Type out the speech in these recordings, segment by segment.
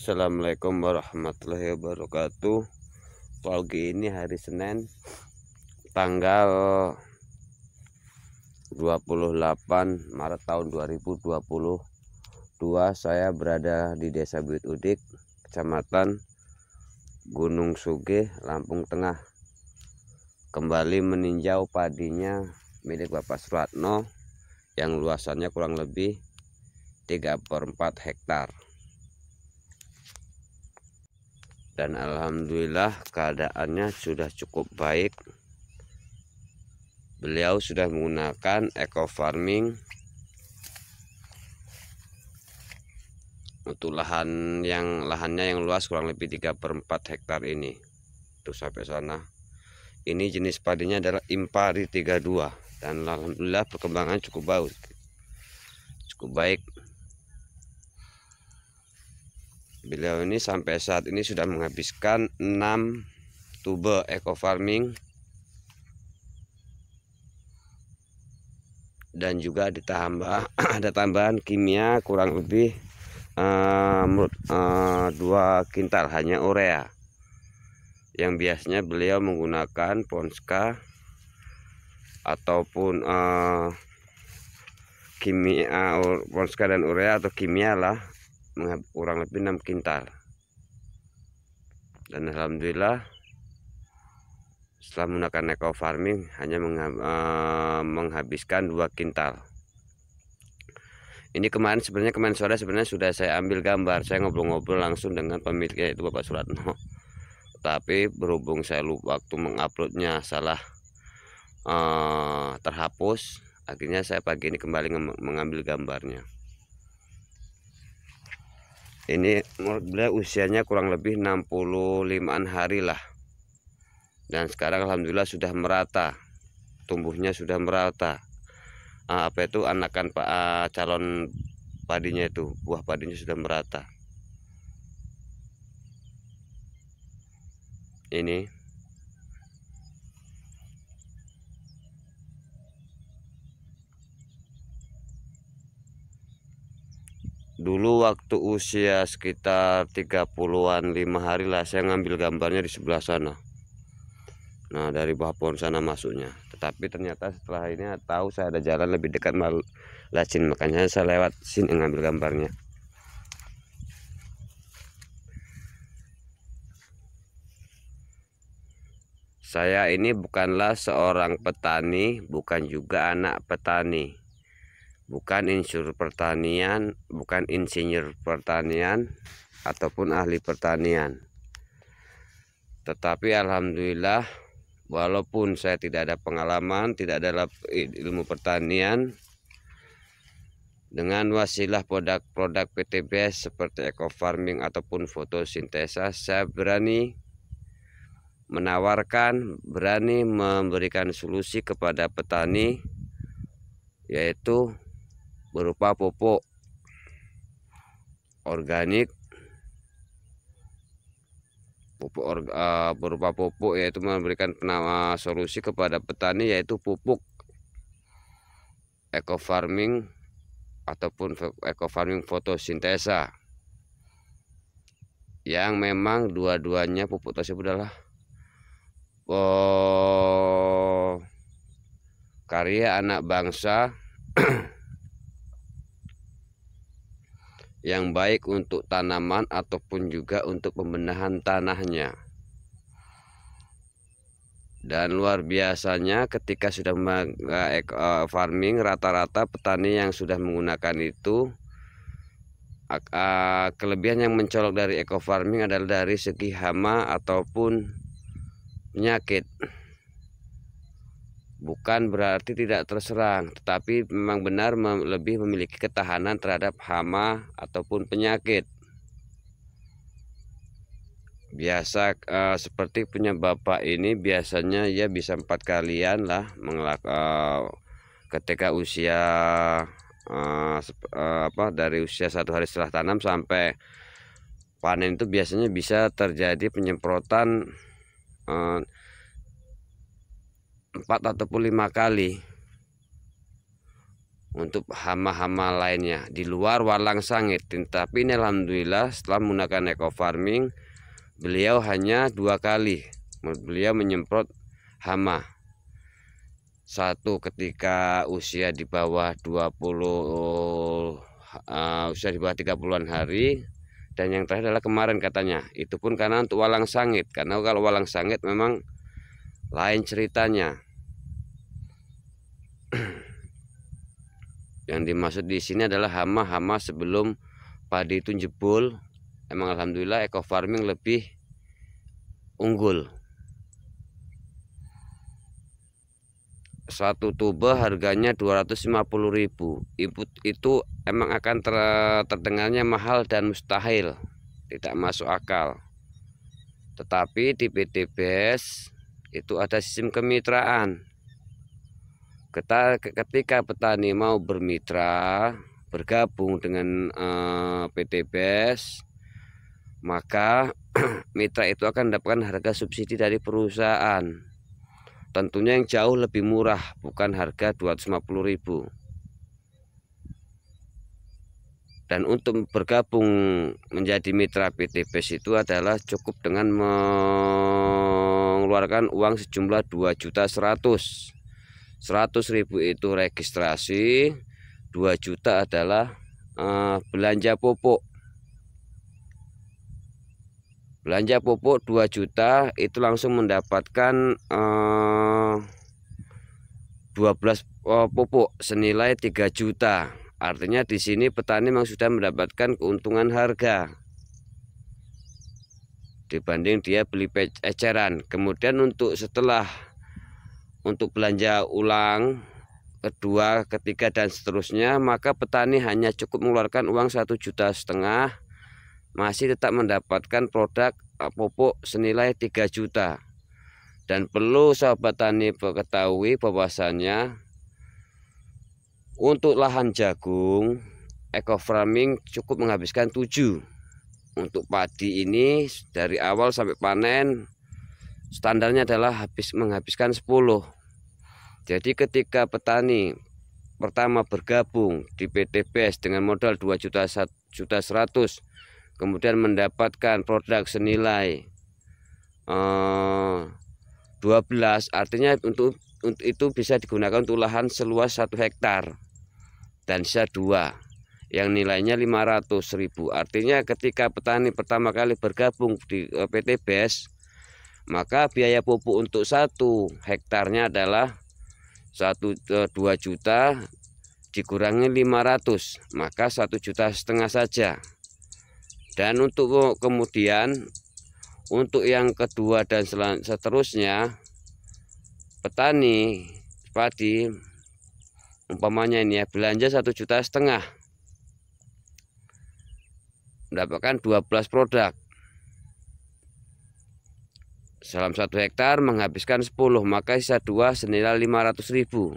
Assalamualaikum warahmatullahi wabarakatuh. Pagi ini hari Senin tanggal 28 Maret tahun 2022. Saya berada di Desa Buyut Udik, Kecamatan Gunung Sugih, Lampung Tengah. Kembali meninjau padinya milik Bapak Suratno yang luasannya kurang lebih 3/4 hektar. Dan alhamdulillah keadaannya sudah cukup baik. Beliau sudah menggunakan eco farming untuk lahannya yang luas kurang lebih 3/4 hektar ini. Tuh sampai sana. Ini jenis padinya adalah Impari 32 dan alhamdulillah perkembangan cukup bagus. Cukup baik. Beliau ini sampai saat ini sudah menghabiskan 6 tube eco farming dan juga ditambah ada tambahan kimia kurang lebih 2 kintal hanya urea. Yang biasanya beliau menggunakan Ponska ataupun kimia Ponska dan urea atau kimia lah kurang lebih 6 kintal. Dan alhamdulillah setelah menggunakan eco farming hanya menghabiskan 2 kintal. Ini kemarin sore sudah saya ambil gambar, saya ngobrol-ngobrol langsung dengan pemiliknya yaitu Bapak Suratno. Tapi berhubung saya lupa waktu menguploadnya salah terhapus, akhirnya saya pagi ini kembali mengambil gambarnya. Ini menurut beliau usianya kurang lebih 65-an hari lah. Dan sekarang alhamdulillah sudah merata. Tumbuhnya sudah merata. Anakan calon padinya itu, buah padinya sudah merata. Ini dulu waktu usia sekitar 30-an 5 hari lah saya ngambil gambarnya di sebelah sana. Nah, dari bawah pohon sana masuknya. Tetapi ternyata setelah ini tahu saya ada jalan lebih dekat Lacin, makanya saya lewat sini ngambil gambarnya. Saya ini bukanlah seorang petani, bukan juga anak petani. Bukan insinyur pertanian ataupun ahli pertanian. Tetapi alhamdulillah walaupun saya tidak ada pengalaman, tidak ada ilmu pertanian, dengan wasilah produk PTBS seperti eco farming ataupun fotosintesa, saya berani menawarkan, berani memberikan solusi kepada petani, yaitu berupa pupuk organik, yaitu memberikan solusi kepada petani, yaitu pupuk eco farming ataupun eco farming fotosintesa, yang memang dua-duanya pupuk tersebut adalah karya anak bangsa yang baik untuk tanaman ataupun juga untuk pembenahan tanahnya. Dan luar biasanya ketika sudah farming, rata-rata petani yang sudah menggunakan itu, kelebihan yang mencolok dari eco farming adalah dari segi hama ataupun penyakit. Bukan berarti tidak terserang, tetapi memang benar lebih memiliki ketahanan terhadap hama ataupun penyakit. Biasa seperti punya bapak ini, biasanya ya bisa 4 kalian lah ketika usia dari usia 1 hari setelah tanam sampai panen itu biasanya bisa terjadi penyemprotan 4 ataupun 5 kali untuk hama-hama lainnya di luar walang sangit. Tapi ini alhamdulillah setelah menggunakan eco farming, beliau hanya 2 kali beliau menyemprot hama. Satu ketika usia di bawah 30-an hari, dan yang terakhir adalah kemarin katanya. Itu pun karena untuk walang sangit, karena kalau walang sangit memang lain ceritanya. Yang dimaksud di sini adalah hama-hama sebelum padi itu jebol. Emang alhamdulillah eco farming lebih unggul. Satu tuba harganya 250.000. Input itu emang akan terdengarnya mahal dan mustahil, tidak masuk akal. Tetapi di PT BES itu ada sistem kemitraan. Ketika petani mau bermitra, bergabung dengan PT BES, maka mitra itu akan mendapatkan harga subsidi dari perusahaan. Tentunya yang jauh lebih murah, bukan harga 250.000. Dan untuk bergabung menjadi mitra PT BES itu adalah cukup dengan mengeluarkan uang sejumlah 2.100.000. 100.000 itu registrasi, 2 juta adalah belanja pupuk. Belanja pupuk 2 juta itu langsung mendapatkan 12 pupuk senilai 3 juta. Artinya di sini petani memang sudah mendapatkan keuntungan harga dibanding dia beli eceran. Kemudian untuk belanja ulang kedua, ketiga dan seterusnya, maka petani hanya cukup mengeluarkan uang 1,5 juta, masih tetap mendapatkan produk pupuk senilai 3 juta. Dan perlu sahabat tani ketahui bahwasannya untuk lahan jagung eco farming cukup menghabiskan 7. Untuk padi ini dari awal sampai panen standarnya adalah menghabiskan 10. Jadi ketika petani pertama bergabung di PT BES dengan modal 2.100.000, kemudian mendapatkan produk senilai 12, artinya untuk itu bisa digunakan untuk lahan seluas 1 hektar dan sisa 2 yang nilainya 500.000. Artinya ketika petani pertama kali bergabung di PT BES, maka biaya pupuk untuk 1 hektarnya adalah 2 juta dikurangi 500, maka 1,5 juta saja. Dan untuk kemudian untuk yang kedua dan seterusnya, petani padi umpamanya ini ya belanja 1,5 juta, mendapatkan 12 produk. Dalam 1 hektar menghabiskan 10, maka sisa 2 senilai 500.000.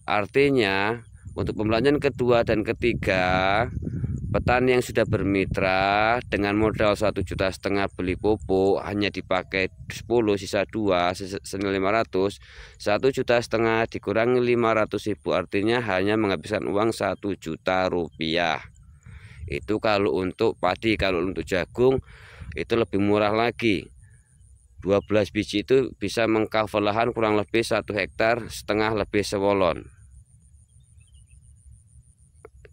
Artinya untuk pembelanjaan kedua dan ketiga, petani yang sudah bermitra dengan modal 1,5 juta beli pupuk hanya dipakai 10, sisa 2 senilai 500. 1,5 juta dikurangi 500.000, artinya hanya menghabiskan uang 1 juta rupiah. Itu kalau untuk padi. Kalau untuk jagung itu lebih murah lagi. 12 biji itu bisa mengcover lahan kurang lebih 1,5 hektar lebih sewolon.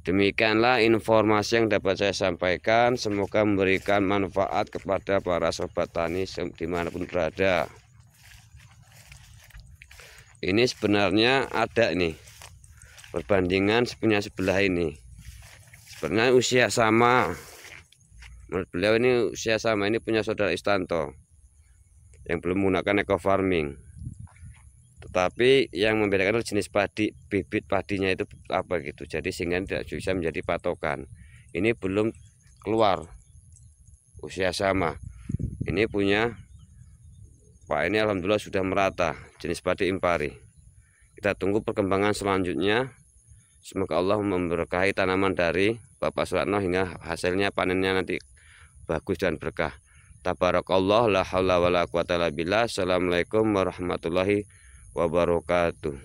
Demikianlah informasi yang dapat saya sampaikan. Semoga memberikan manfaat kepada para sobat tani dimanapun berada. Ini sebenarnya ada nih perbandingan punya sebelah ini. Sebenarnya usia sama. Menurut beliau ini usia sama. Ini punya saudara Istanto yang belum menggunakan eco farming. Tetapi yang membedakan adalah jenis padi, bibit padinya itu apa gitu. Jadi sehingga tidak bisa menjadi patokan. Ini belum keluar usia sama. Ini punya Pak ini alhamdulillah sudah merata, jenis padi Impari. Kita tunggu perkembangan selanjutnya. Semoga Allah memberkahi tanaman dari Bapak Suratno hingga hasilnya panennya nanti bagus dan berkah. Tabarakallah, la haula wala quwata illa billah. Assalamualaikum warahmatullahi wabarakatuh.